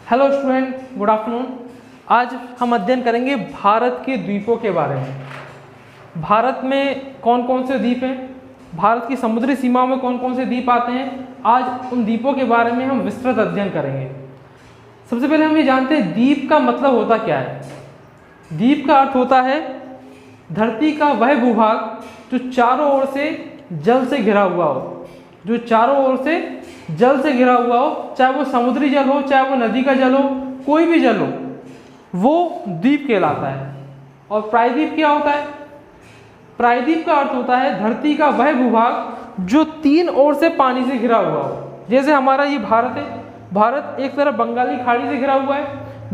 Hello student, good afternoon. आज हम अध्ययन करेंगे भारत के द्वीपों के बारे में। भारत में कौन कौन से द्वीप हैं, भारत की समुद्री सीमाओं में कौन कौन से द्वीप आते हैं, आज उन द्वीपों के बारे में हम विस्तृत अध्ययन करेंगे। सबसे पहले हम ये जानते हैं द्वीप का मतलब होता क्या है। द्वीप का अर्थ होता है धरती का वह भूभाग जो चारों ओर से जल से घिरा हुआ हो, जो चारों ओर से जल से घिरा हुआ हो, चाहे वो समुद्री जल हो, चाहे वो नदी का जल हो, कोई भी जल हो, वो द्वीप कहलाता है। और प्रायद्वीप क्या होता है? प्रायद्वीप का अर्थ होता है धरती का वह भूभाग जो तीन ओर से पानी से घिरा हुआ हो। जैसे हमारा ये भारत है, भारत एक तरफ बंगाली खाड़ी से घिरा हुआ है,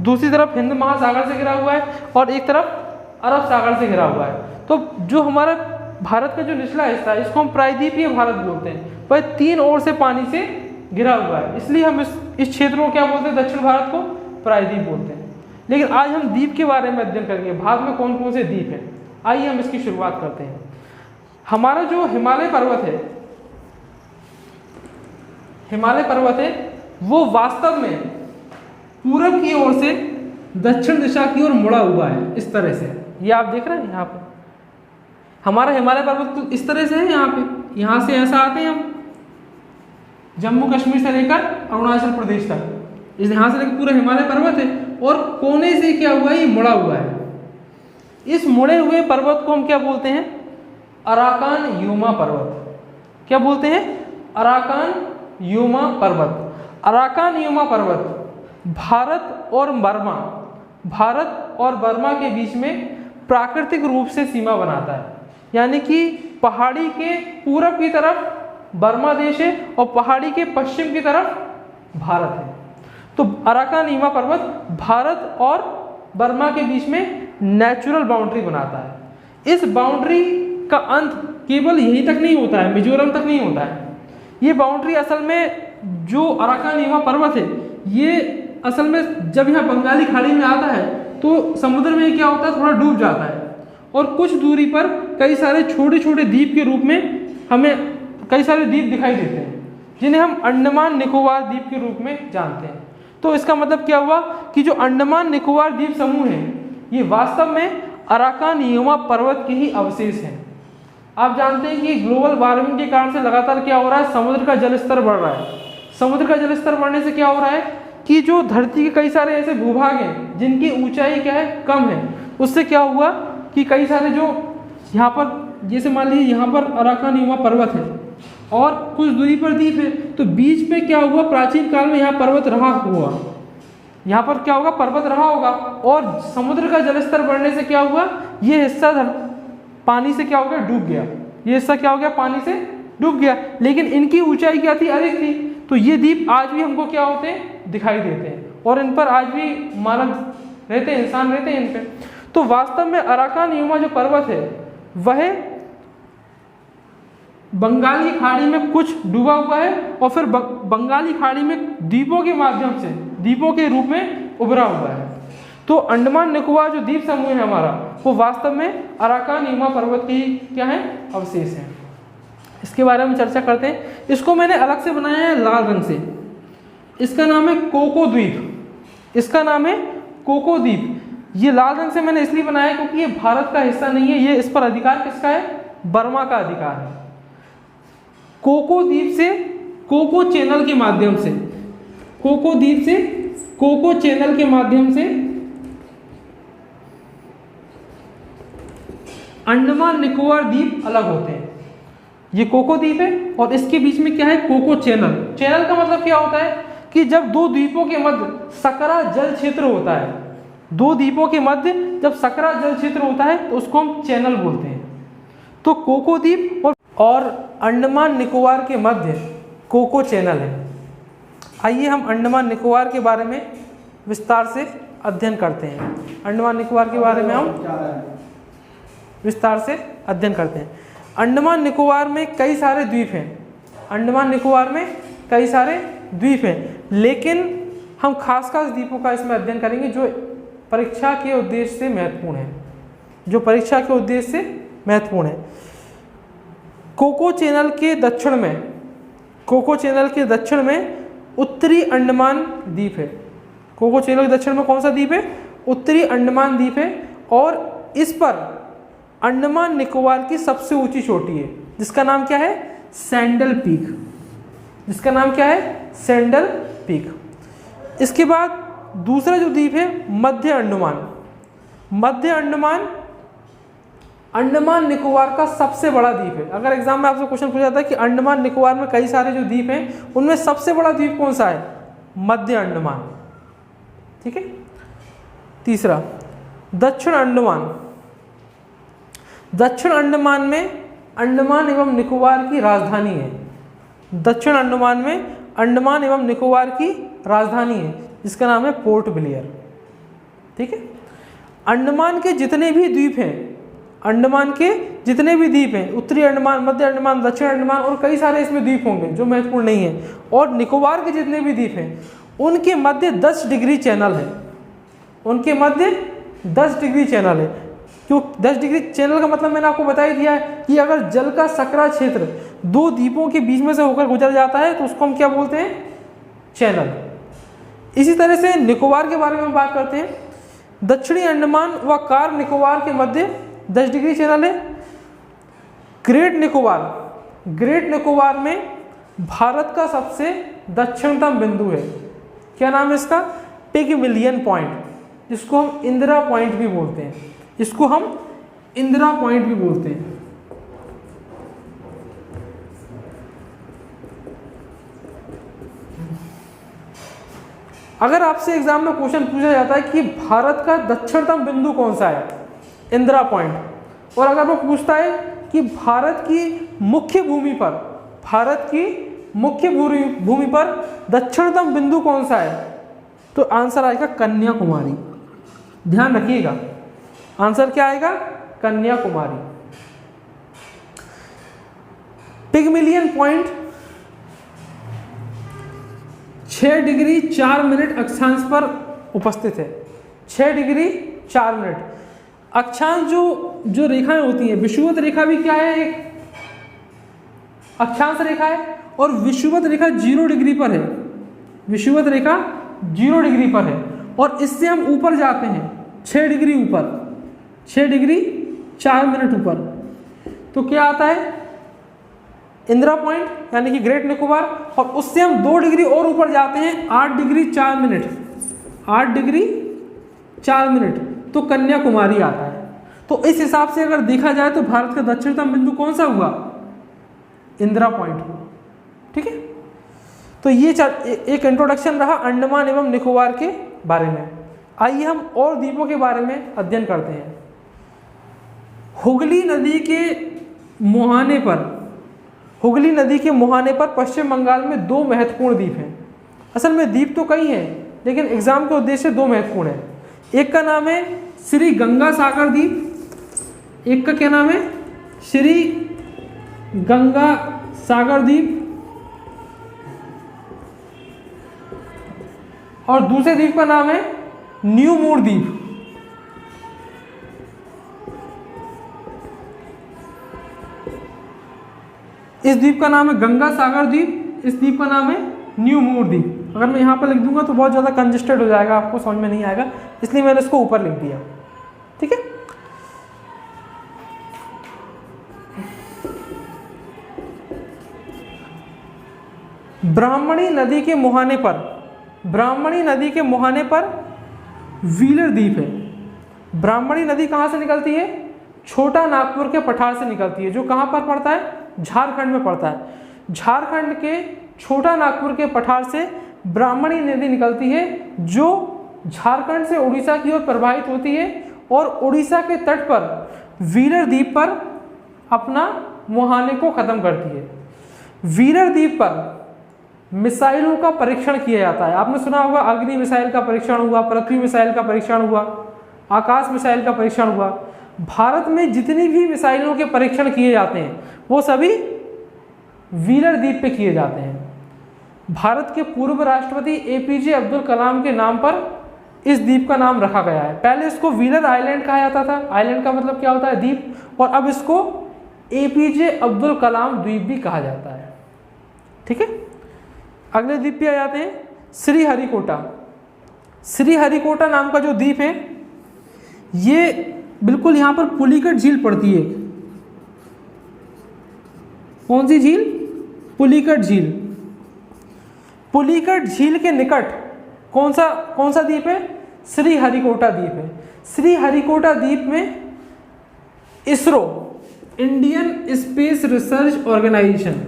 दूसरी तरफ हिंद महासागर से घिरा हुआ है और एक तरफ अरब सागर से घिरा हुआ है। तो जो हमारा भारत का जो निचला हिस्सा है इसको हम प्रायद्वीपीय भारत बोलते हैं। वह तीन ओर से पानी से घिरा हुआ है, इसलिए हम इस क्षेत्र को क्या बोलते हैं? दक्षिण भारत को प्रायद्वीप बोलते हैं। लेकिन आज हम द्वीप के बारे में अध्ययन करेंगे, भारत में कौन कौन से द्वीप हैं। आइए हम इसकी शुरुआत करते हैं। हमारा जो हिमालय पर्वत है, हिमालय पर्वत है, वो वास्तव में पूरब की ओर से दक्षिण दिशा की ओर मुड़ा हुआ है, इस तरह से। ये आप देख रहे हैं यहाँ पर हमारा हिमालय पर्वत तो इस तरह से है। यहाँ से ऐसा आते हैं हम जम्मू कश्मीर से लेकर अरुणाचल प्रदेश तक, इस यहाँ से लेकर पूरा हिमालय पर्वत है और कोने से क्या हुआ है? ये मुड़ा हुआ है। इस मुड़े हुए पर्वत को हम क्या बोलते हैं? अराकान यूमा पर्वत। क्या बोलते हैं? अराकान यूमा पर्वत। अराकान यूमा पर्वत भारत और बर्मा के बीच में प्राकृतिक रूप से सीमा बनाता है। यानी कि पहाड़ी के पूरब की तरफ बर्मा देश है और पहाड़ी के पश्चिम की तरफ भारत है। तो अराकान यूमा पर्वत भारत और बर्मा के बीच में नेचुरल बाउंड्री बनाता है। इस बाउंड्री का अंत केवल यहीं तक नहीं होता है, मिजोरम तक नहीं होता है। ये बाउंड्री असल में जो अराकान यूमा पर्वत है, ये असल में जब यहाँ बंगाली खाड़ी में आता है तो समुद्र में क्या होता है? थोड़ा डूब जाता है और कुछ दूरी पर कई सारे छोटे छोटे द्वीप के रूप में हमें कई सारे द्वीप दिखाई देते हैं, जिन्हें हम अंडमान निकोबार द्वीप के रूप में जानते हैं। तो इसका मतलब क्या हुआ कि जो अंडमान निकोबार द्वीप समूह है, ये वास्तव में अराकान यूमा पर्वत के ही अवशेष हैं। आप जानते हैं कि ग्लोबल वार्मिंग के कारण से लगातार क्या हो रहा है? समुद्र का जलस्तर बढ़ रहा है। समुद्र का जलस्तर बढ़ने से क्या हो रहा है कि जो धरती के कई सारे ऐसे भूभाग हैं जिनकी ऊंचाई क्या है? कम है। उससे क्या हुआ कि कई सारे जो यहाँ पर, जैसे मान लीजिए यहाँ पर अराकान यूमा पर्वत है और कुछ दूरी पर द्वीप है, तो बीच में क्या हुआ? प्राचीन काल में यहाँ पर्वत रहा हुआ, यहाँ पर क्या होगा? पर्वत रहा होगा और समुद्र का जलस्तर बढ़ने से क्या हुआ? ये हिस्सा पानी से क्या हो गया? डूब गया। ये हिस्सा क्या हो गया? पानी से डूब गया। लेकिन इनकी ऊंचाई क्या थी? अधिक थी। तो ये द्वीप आज भी हमको क्या होते हैं? दिखाई देते हैं और इन पर आज भी मानव रहते हैं, इंसान रहते हैं इन पर। तो वास्तव में अराकान यूमा जो पर्वत है वह बंगाली खाड़ी में कुछ डूबा हुआ है और फिर बंगाली खाड़ी में द्वीपों के माध्यम से, द्वीपों के रूप में उभरा हुआ है। तो अंडमान निकोबार जो द्वीप समूह है हमारा, वो वास्तव में अराकान यूमा पर्वत की क्या है? अवशेष है। इसके बारे में चर्चा करते हैं। इसको मैंने अलग से बनाया है लाल रंग से। इसका नाम है कोको द्वीप। इसका नाम है कोको द्वीप। ये लाल रंग से मैंने इसलिए बनाया क्योंकि ये भारत का हिस्सा नहीं है। ये इस पर अधिकार किसका है? बर्मा का अधिकार है। कोको द्वीप से कोको चैनल के माध्यम से, कोको द्वीप से कोको चैनल के माध्यम से अंडमान निकोबार द्वीप अलग होते हैं। ये कोको द्वीप है और इसके बीच में क्या है? Cocoa channel. चैनल का मतलब क्या होता है कि जब दो द्वीपों के मध्य सकरा जल क्षेत्र होता है, दो द्वीपों के मध्य जब सकरा जल क्षेत्र होता है तो उसको हम चैनल बोलते हैं। तो कोको द्वीप और अंडमान निकोबार के मध्य कोको चैनल है। आइए हम अंडमान निकोबार के बारे में विस्तार से अध्ययन करते हैं। अंडमान निकोबार के बारे में हम विस्तार से अध्ययन करते हैं। अंडमान निकोबार में कई सारे द्वीप हैं। अंडमान निकोबार में कई सारे द्वीप हैं, लेकिन हम खास द्वीपों का इसमें अध्ययन करेंगे जो परीक्षा के उद्देश्य से महत्वपूर्ण है, जो परीक्षा के उद्देश्य से महत्वपूर्ण है। कोको चैनल के दक्षिण में, कोको चैनल के दक्षिण में उत्तरी अंडमान द्वीप है। कोको चैनल के दक्षिण में कौन सा द्वीप है? उत्तरी अंडमान द्वीप है, और इस पर अंडमान निकोबार की सबसे ऊंची चोटी है, जिसका नाम क्या है? Sandal peak. जिसका नाम क्या है? Sandal peak. इसके बाद दूसरा जो द्वीप है मध्य अंडमान। मध्य अंडमान अंडमान निकोबार का सबसे बड़ा द्वीप है। अगर एग्जाम में आपसे क्वेश्चन पूछा जाता है कि अंडमान निकोबार में कई सारे जो द्वीप हैं उनमें सबसे बड़ा द्वीप कौन सा है? मध्य अंडमान। ठीक है। तीसरा दक्षिण अंडमान। दक्षिण अंडमान में अंडमान एवं निकोबार की राजधानी है। दक्षिण अंडमान में अंडमान एवं निकोबार की राजधानी है, जिसका नाम है पोर्ट ब्लेयर। ठीक है। अंडमान के जितने भी द्वीप हैं, अंडमान के जितने भी द्वीप हैं, उत्तरी अंडमान, मध्य अंडमान, दक्षिण अंडमान और कई सारे इसमें द्वीप होंगे जो महत्वपूर्ण नहीं है, और निकोबार के जितने भी द्वीप हैं उनके मध्य 10 डिग्री चैनल है। उनके मध्य 10 डिग्री चैनल है। क्यों 10 डिग्री चैनल का मतलब मैंने आपको बता ही दिया है कि अगर जल का सकरा क्षेत्र दो द्वीपों के बीच में से होकर गुजर जाता है तो उसको हम क्या बोलते हैं? चैनल। इसी तरह से निकोबार के बारे में बात करते हैं। दक्षिणी अंडमान व कार निकोबार के मध्य 10 डिग्री चैनल है। ग्रेट निकोबार, ग्रेट निकोबार में भारत का सबसे दक्षिणतम बिंदु है। क्या नाम है इसका? पिगमिलियन पॉइंट, जिसको हम इंदिरा पॉइंट भी बोलते हैं। इसको हम इंदिरा पॉइंट भी बोलते हैं। अगर आपसे एग्जाम में क्वेश्चन पूछा जाता है कि भारत का दक्षिणतम बिंदु कौन सा है? इंदिरा पॉइंट। और अगर वो पूछता है कि भारत की मुख्य भूमि पर, भारत की मुख्य भूमि पर दक्षिणतम बिंदु कौन सा है? तो आंसर आएगा कन्याकुमारी। ध्यान रखिएगा, आंसर क्या आएगा? कन्याकुमारी। पिगमिलियन पॉइंट 6 डिग्री 4 मिनट अक्षांश पर उपस्थित है। 6 डिग्री 4 मिनट। अक्षांश जो रेखाएं होती हैं, विषुवत रेखा भी क्या है? एक अक्षांश रेखा है, और विषुवत रेखा 0 डिग्री पर है। विषुवत रेखा 0 डिग्री पर है, और इससे हम ऊपर जाते हैं 6 डिग्री ऊपर, 6 डिग्री 4 मिनट ऊपर, तो क्या आता है? इंदिरा पॉइंट यानी कि ग्रेट निकोबार। और उससे हम 2 डिग्री और ऊपर जाते हैं 8 डिग्री 4 मिनट, 8 डिग्री 4 मिनट, तो कन्याकुमारी आता है। तो इस हिसाब से अगर देखा जाए तो भारत का दक्षिणतम बिंदु कौन सा हुआ? इंदिरा पॉइंट हुआ। ठीक है। तो ये एक इंट्रोडक्शन रहा अंडमान एवं निकोबार के बारे में। आइए हम और द्वीपों के बारे में अध्ययन करते हैं। हुगली नदी के मुहाने पर, हुगली नदी के मुहाने पर पश्चिम बंगाल में 2 महत्वपूर्ण द्वीप हैं। असल में द्वीप तो कई हैं, लेकिन एग्जाम के उद्देश्य से 2 महत्वपूर्ण हैं। एक का नाम है श्री गंगा सागर द्वीप। एक का क्या नाम है? श्री गंगा सागर द्वीप। और दूसरे द्वीप का नाम है न्यू मूर द्वीप। इस द्वीप का नाम है गंगा सागर द्वीप, इस द्वीप का नाम है न्यू मूर द्वीप। अगर मैं यहाँ पर लिख दूंगा तो बहुत ज़्यादा कंजेस्टेड हो जाएगा, आपको समझ में नहीं आएगा, इसलिए मैंने इसको ऊपर लिख दिया। ठीक है। ब्राह्मणी नदी के मुहाने पर, ब्राह्मणी नदी के मुहाने पर व्हीलर द्वीप है। ब्राह्मणी नदी कहाँ से निकलती है? छोटा नागपुर के पठार से निकलती है, जो कहाँ पर पड़ता है? झारखंड में पड़ता है। झारखंड के छोटा नागपुर के पठार से ब्राह्मणी नदी निकलती है, जो झारखंड से उड़ीसा की ओर प्रवाहित होती है, और उड़ीसा के तट पर व्हीलर द्वीप पर अपना मुहाने को खत्म करती है। व्हीलर द्वीप पर मिसाइलों का परीक्षण किया जाता है। आपने सुना होगा अग्नि मिसाइल का परीक्षण हुआ, पृथ्वी मिसाइल का परीक्षण हुआ, आकाश मिसाइल का परीक्षण हुआ। भारत में जितनी भी मिसाइलों के परीक्षण किए जाते हैं वो सभी व्हीलर द्वीप पे किए जाते हैं। भारत के पूर्व राष्ट्रपति एपीजे अब्दुल कलाम के नाम पर इस द्वीप का नाम रखा गया है। पहले इसको व्हीलर आइलैंड कहा जाता था, आइलैंड का मतलब क्या होता है? द्वीप, और अब इसको एपीजे अब्दुल कलाम द्वीप भी कहा जाता है। ठीक है। अगले द्वीप पे आ जाते हैं श्रीहरिकोटा। श्रीहरिकोटा नाम का जो द्वीप है, ये बिल्कुल यहाँ पर पुलिकट झील पड़ती है। कौन सी झील? पुलिकट झील। पुलिकट झील के निकट कौन सा द्वीप है? श्रीहरिकोटा द्वीप है। श्रीहरिकोटा द्वीप में ISRO, Indian space research organisation,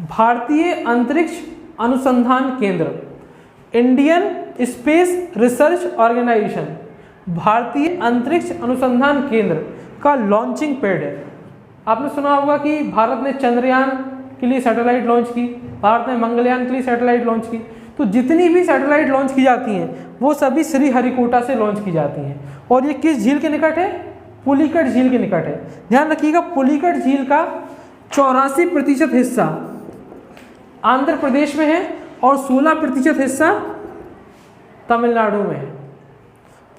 भारतीय अंतरिक्ष अनुसंधान केंद्र, इंडियन स्पेस रिसर्च ऑर्गेनाइजेशन, भारतीय अंतरिक्ष अनुसंधान केंद्र का लॉन्चिंग पैड है। आपने सुना होगा कि भारत ने चंद्रयान के लिए सैटेलाइट लॉन्च की, भारत ने मंगलयान के लिए सैटेलाइट लॉन्च की। तो जितनी भी सैटेलाइट लॉन्च की जाती हैं वो सभी श्रीहरिकोटा से लॉन्च की जाती हैं। और ये किस झील के निकट है? पुलिकट झील के निकट है। ध्यान रखिएगा, पुलिकट झील का 84% हिस्सा आंध्र प्रदेश में है और 16% हिस्सा तमिलनाडु में है।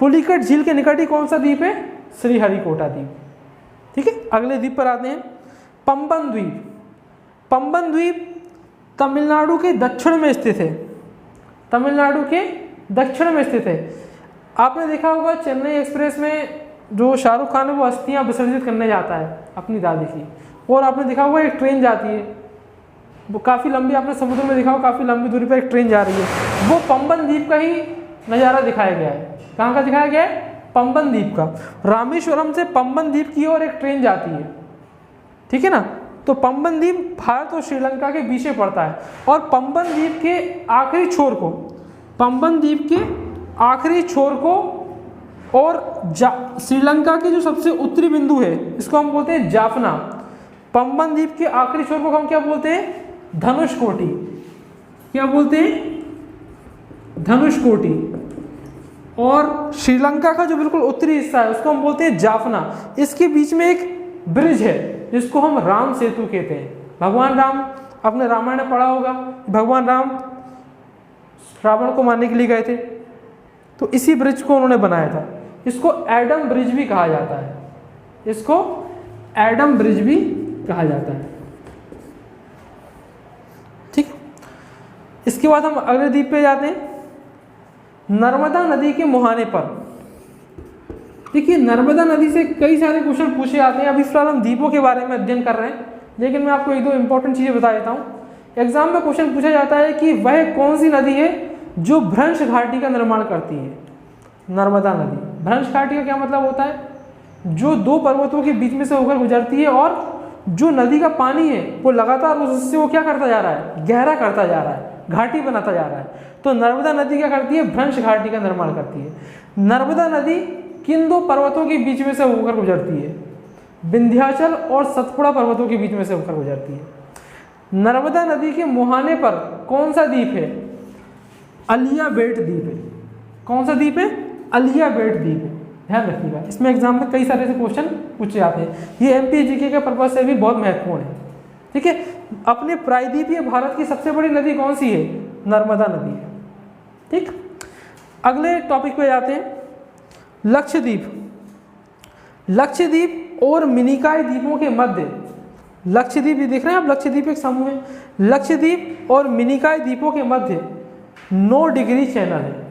पुलिकट झील के निकट ही कौन सा द्वीप है? श्रीहरिकोटा द्वीप। ठीक है, अगले द्वीप पर आते हैं, पंबन द्वीप। पंबन द्वीप तमिलनाडु के दक्षिण में स्थित है। तमिलनाडु के दक्षिण में स्थित है। आपने देखा होगा चेन्नई एक्सप्रेस में जो शाहरुख खान है वो अस्थियां विसर्जित करने जाता है अपनी दादी की, और आपने देखा होगा एक ट्रेन जाती है, वो काफ़ी लंबी, आपने समुद्र में देखा होगा काफ़ी लंबी दूरी पर एक ट्रेन जा रही है। वो पंबन द्वीप का ही नज़ारा दिखाया गया है। कहाँ का दिखाया गया है? पंबन द्वीप का। रामेश्वरम से पंबन द्वीप की ओर एक ट्रेन जाती है, ठीक है ना। तो पंबन द्वीप भारत और श्रीलंका के बीच में पड़ता है, और पंबन द्वीप के आखिरी छोर को, पंबन द्वीप के आखिरी छोर को और श्रीलंका के जो सबसे उत्तरी बिंदु है इसको हम बोलते हैं जाफना। पंबन द्वीप के आखिरी छोर को हम क्या बोलते हैं? धनुषकोटी। क्या बोलते हैं? धनुषकोटी। और श्रीलंका का जो बिल्कुल उत्तरी हिस्सा है उसको हम बोलते हैं जाफना। इसके बीच में एक ब्रिज है जिसको हम राम सेतु कहते हैं। भगवान राम, आपने रामायण में पढ़ा होगा, भगवान राम रावण को मारने के लिए गए थे, तो इसी ब्रिज को उन्होंने बनाया था। इसको एडम ब्रिज भी कहा जाता है, इसको एडम ब्रिज भी कहा जाता है। ठीक, इसके बाद हम अगले द्वीप पे जाते हैं, नर्मदा नदी के मुहाने पर। देखिए, नर्मदा नदी से कई सारे क्वेश्चन पूछे जाते हैं। अभी फिलहाल हम द्वीपों के बारे में अध्ययन कर रहे हैं, लेकिन मैं आपको एक दो इंपॉर्टेंट चीज़ें बता देता हूँ। एग्जाम में क्वेश्चन पूछा जाता है कि वह कौन सी नदी है जो भ्रंश घाटी का निर्माण करती है? नर्मदा नदी। भ्रंश घाटी का क्या मतलब होता है? जो दो पर्वतों के बीच में से होकर गुजरती है, और जो नदी का पानी है वो लगातार उससे वो क्या करता जा रहा है? गहरा करता जा रहा है, घाटी बनाता जा रहा है। तो नर्मदा नदी क्या करती है? भ्रंश घाटी का निर्माण करती है। नर्मदा नदी किन दो पर्वतों के बीच में से होकर गुजरती है? विंध्याचल और सतपुड़ा पर्वतों के बीच में से होकर गुजरती है। नर्मदा नदी के मुहाने पर कौन सा द्वीप है? अलियाबेट द्वीप है। कौन सा द्वीप है? अलियाबेट द्वीप है। ध्यान रखिएगा, इसमें एग्जाम में कई सारे से क्वेश्चन पूछे जाते हैं। ये एमपी जीके के पर्पज से भी बहुत महत्वपूर्ण है। ठीक है, अपने प्रायद्वीपीय भारत की सबसे बड़ी नदी कौन सी है? नर्मदा नदी है। ठीक, अगले टॉपिक पे जाते हैं, लक्षद्वीप। लक्षद्वीप और मिनिकॉय द्वीपों के मध्य, लक्षद्वीप, ये देख रहे हैं आप, लक्षद्वीप एक समूह है। लक्षद्वीप और मिनिकॉय द्वीपों के मध्य 9 डिग्री चैनल है।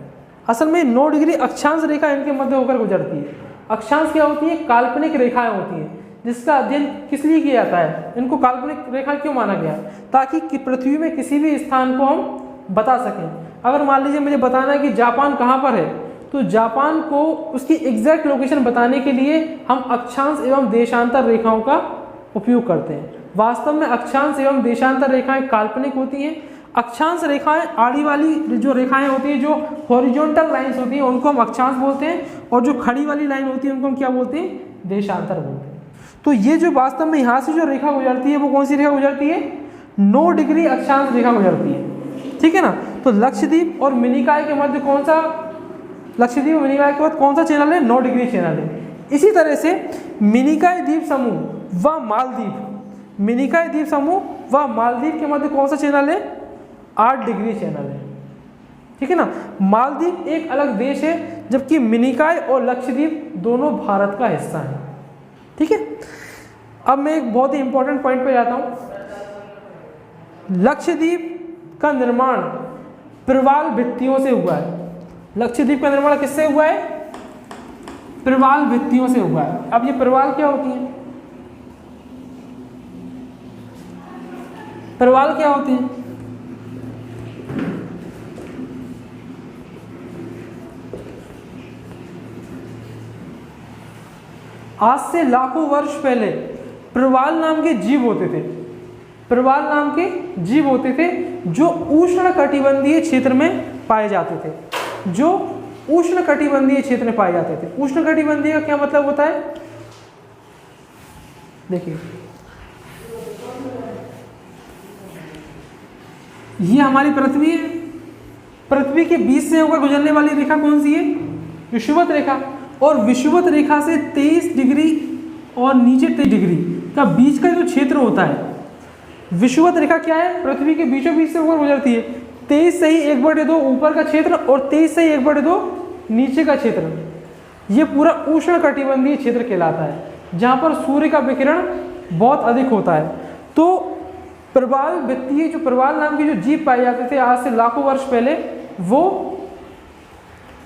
असल में 9 डिग्री अक्षांश रेखा इनके मध्य होकर गुजरती है। अक्षांश क्या होती है? काल्पनिक रेखाएं होती हैं, जिसका अध्ययन किस लिए किया जाता है? इनको काल्पनिक रेखा क्यों माना गया? ताकि पृथ्वी में किसी भी स्थान को हम बता सकें। अगर मान लीजिए मुझे बताना है कि जापान कहाँ पर है, तो जापान को उसकी एग्जैक्ट लोकेशन बताने के लिए हम अक्षांश एवं देशांतर रेखाओं का उपयोग करते हैं। वास्तव में अक्षांश एवं देशांतर रेखाएं काल्पनिक होती हैं। अक्षांश रेखाएं, आड़ी वाली जो रेखाएं होती हैं, जो हॉरिजॉन्टल लाइंस होती हैं, उनको हम अक्षांश बोलते हैं, और जो खड़ी वाली लाइन होती है उनको हम क्या बोलते हैं? देशांतर बोलते हैं। तो ये जो वास्तव में यहाँ से जो रेखा गुजरती है वो कौन सी रेखा गुजरती है? 9 डिग्री अक्षांश रेखा गुजरती है। ठीक है ना। तो लक्षद्वीप और मिनिकॉय के मध्य कौन सा, लक्षद्वीप और मिनिकॉय के बाद कौन सा चैनल है? 9 डिग्री चैनल है। इसी तरह से मिनिकॉय द्वीप समूह व मालदीव, मिनिकॉय द्वीप समूह व मालदीव के मध्य कौन सा चैनल है? 8 डिग्री चैनल है। ठीक है ना। मालदीव एक अलग देश है, जबकि मिनिकॉय और लक्षद्वीप दोनों भारत का हिस्सा है। ठीक है। अब मैं एक बहुत ही इंपॉर्टेंट पॉइंट पे जाता हूं। लक्षद्वीप का निर्माण प्रवाल भित्तियों से हुआ है। लक्षद्वीप का निर्माण किससे हुआ है? प्रवाल भित्तियों से हुआ है। अब ये प्रवाल क्या होती है? प्रवाल क्या होती है? आज से लाखों वर्ष पहले प्रवाल नाम के जीव होते थे। प्रवाल नाम के जीव होते थे जो उष्ण कटिबंधीय क्षेत्र में पाए जाते थे, जो उष्ण कटिबंधीय क्षेत्र में पाए जाते थे। उष्ण कटिबंधीय का क्या मतलब होता है? देखिए, ये हमारी पृथ्वी है। पृथ्वी के बीच से होकर गुजरने वाली रेखा कौन सी है? विषुवत रेखा। और विषुवत रेखा से 23 डिग्री और नीचे 23 डिग्री का बीच का जो क्षेत्र होता है, विषुवत रेखा क्या है? पृथ्वी के बीचों बीच से होकर गुजरती है। 23 से ही 1/2 ऊपर का क्षेत्र और 23 से ही 1/2 नीचे का क्षेत्र, ये पूरा उष्ण कटिबंधीय क्षेत्र कहलाता है, जहाँ पर सूर्य का विकिरण बहुत अधिक होता है। तो प्रवाल भित्तिय, जो प्रवाल नाम के जो जीव पाए जाते थे आज से लाखों वर्ष पहले, वो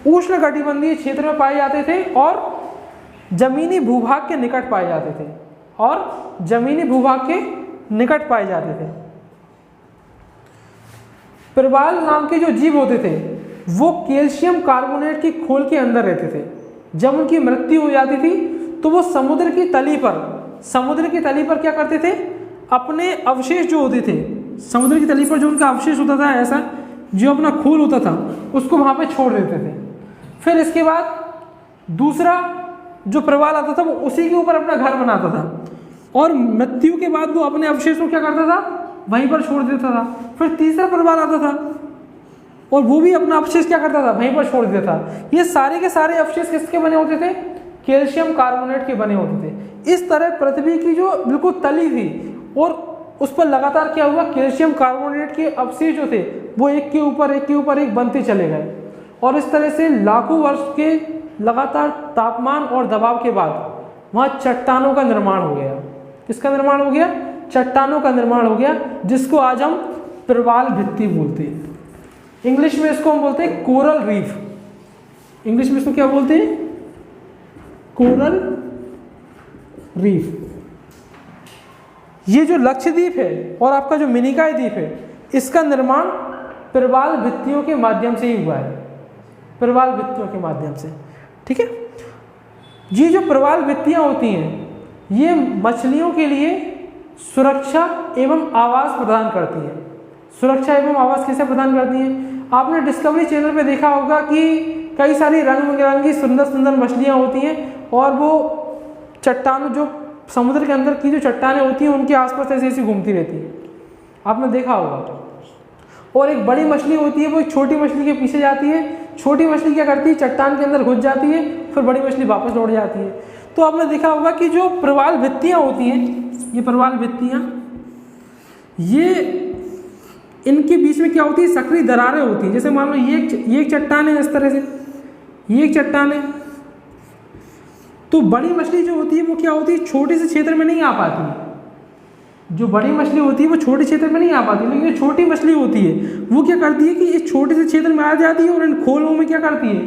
उष्ण कटिबंधीय क्षेत्र में पाए जाते थे और जमीनी भूभाग के निकट पाए जाते थे, और जमीनी भूभाग के निकट पाए जाते थे। प्रवाल नाम के जो जीव होते थे वो कैल्शियम कार्बोनेट की खोल के अंदर रहते थे। जब उनकी मृत्यु हो जाती थी तो वो समुद्र की तली पर क्या करते थे? अपने अवशेष जो होते थे, समुद्र की तली पर जो उनका अवशेष होता था, ऐसा जो अपना खोल होता था, उसको वहां पे छोड़ देते थे। फिर इसके बाद दूसरा जो प्रवाल आता था वो उसी के ऊपर अपना घर बनाता था, और मृत्यु के बाद वो अपने अवशेष को क्या करता था? वहीं पर छोड़ देता था। फिर तीसरा प्रवाल आता था और वो भी अपना अवशेष क्या करता था? वहीं पर छोड़ देता था। ये सारे के सारे अवशेष किसके बने होते थे? कैल्शियम कार्बोनेट के बने होते थे। इस तरह पृथ्वी की जो बिल्कुल तली थी और उस पर लगातार क्या हुआ? कैल्शियम कार्बोनेट के अवशेष जो थे वो एक के ऊपर एक बनते चले गए, और इस तरह से लाखों वर्ष के लगातार तापमान और दबाव के बाद वहाँ चट्टानों का निर्माण हो गया। किसका निर्माण हो गया? चट्टानों का निर्माण हो गया, जिसको आज हम प्रवाल भित्ति बोलते हैं। इंग्लिश में इसको हम बोलते हैं कोरल रीफ। इंग्लिश में इसको क्या बोलते हैं? Coral reef. ये जो लक्षद्वीप है और आपका जो मिनिकॉय द्वीप है, इसका निर्माण प्रवाल भित्तियों के माध्यम से ही हुआ है। प्रवाल भित्तियों के माध्यम से, ठीक है। ये जो प्रवाल भित्तियां होती हैं, ये मछलियों के लिए सुरक्षा एवं आवास प्रदान करती हैं। सुरक्षा एवं आवास कैसे प्रदान करती हैं? आपने डिस्कवरी चैनल पे देखा होगा कि कई सारी रंग बिरंगी सुंदर सुंदर मछलियां होती हैं, और वो चट्टानों, जो समुद्र के अंदर की जो चट्टानें होती हैं, उनके आसपास ऐसी ऐसी घूमती रहती हैं, आपने देखा होगा। और एक बड़ी मछली होती है, वो एक छोटी मछली के पीछे जाती है। छोटी मछली क्या करती है? चट्टान के अंदर घुस जाती है, फिर बड़ी मछली वापस लौट जाती है। तो आपने देखा होगा कि जो प्रवाल भित्तियां होती हैं, ये प्रवाल भित्तियां, ये इनके बीच में क्या होती है? सक्रिय दरारें होती हैं। जैसे मान लो ये एक चट्टान है, इस तरह से ये एक चट्टान है, तो बड़ी मछली जो होती है वो क्या होती है? छोटे से क्षेत्र में नहीं आ पाती। जो बड़ी मछली होती है वो छोटे क्षेत्र में नहीं आ पाती, लेकिन जो छोटी मछली होती है वो क्या करती है कि इस छोटे से क्षेत्र में आ जाती है और इन खोलों में क्या करती है?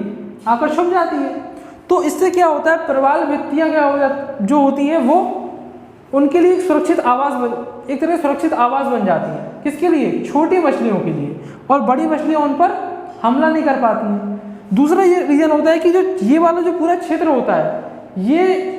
आकर छुप जाती है। तो इससे क्या होता है? प्रवाल भित्तियां क्या हो जाती जो होती हैं, वो उनके लिए एक सुरक्षित आवास, एक तरह सुरक्षित आवास बन जाती है। किसके लिए? छोटी मछलियों के लिए, और बड़ी मछलियां उन पर हमला नहीं कर पाती हैं। दूसरा ये रीजन होता है कि जो ये वाला जो पूरा क्षेत्र होता है, ये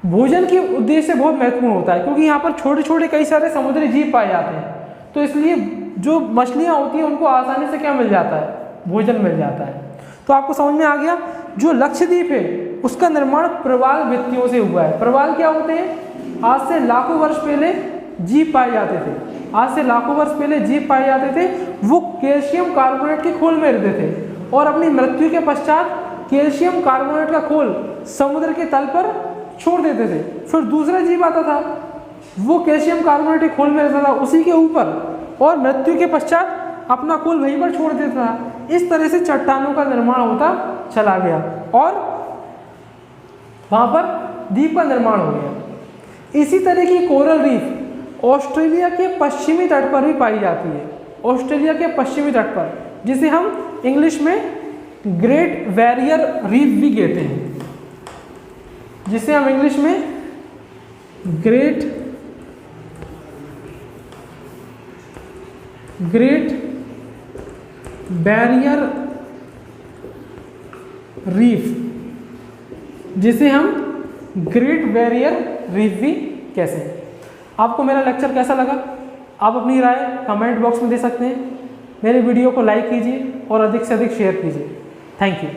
भोजन के उद्देश्य से बहुत महत्वपूर्ण होता है, क्योंकि यहाँ पर छोटे छोटे कई सारे समुद्री जीव पाए जाते हैं। तो इसलिए जो मछलियाँ होती हैं उनको आसानी से क्या मिल जाता है? भोजन मिल जाता है। तो आपको समझ में आ गया, जो लक्षद्वीप है उसका निर्माण प्रवाल भित्तियों से हुआ है। प्रवाल क्या होते हैं? आज से लाखों वर्ष पहले जीव पाए जाते थे। आज से लाखों वर्ष पहले जीव पाए जाते थे, वो कैल्शियम कार्बोनेट के खोल में रहते थे, और अपनी मृत्यु के पश्चात कैल्शियम कार्बोनेट का खोल समुद्र के तल पर छोड़ देते थे। फिर दूसरा जीव आता था, वो कैल्शियम कार्बोनेट के खोल में रहता था उसी के ऊपर, और मृत्यु के पश्चात अपना खोल वहीं पर छोड़ देता था। इस तरह से चट्टानों का निर्माण होता चला गया, और वहां पर द्वीप का निर्माण हो गया। इसी तरह की कोरल रीफ ऑस्ट्रेलिया के पश्चिमी तट पर भी पाई जाती है। ऑस्ट्रेलिया के पश्चिमी तट पर जिसे हम इंग्लिश में ग्रेट बैरियर रीफ भी कहते हैं, जिसे हम इंग्लिश में ग्रेट बैरियर रीफ, जिसे हम ग्रेट बैरियर रीफ भी कहते हैं। आपको मेरा लेक्चर कैसा लगा? आप अपनी राय कमेंट बॉक्स में दे सकते हैं। मेरे वीडियो को लाइक कीजिए और अधिक से अधिक शेयर कीजिए। Thank you.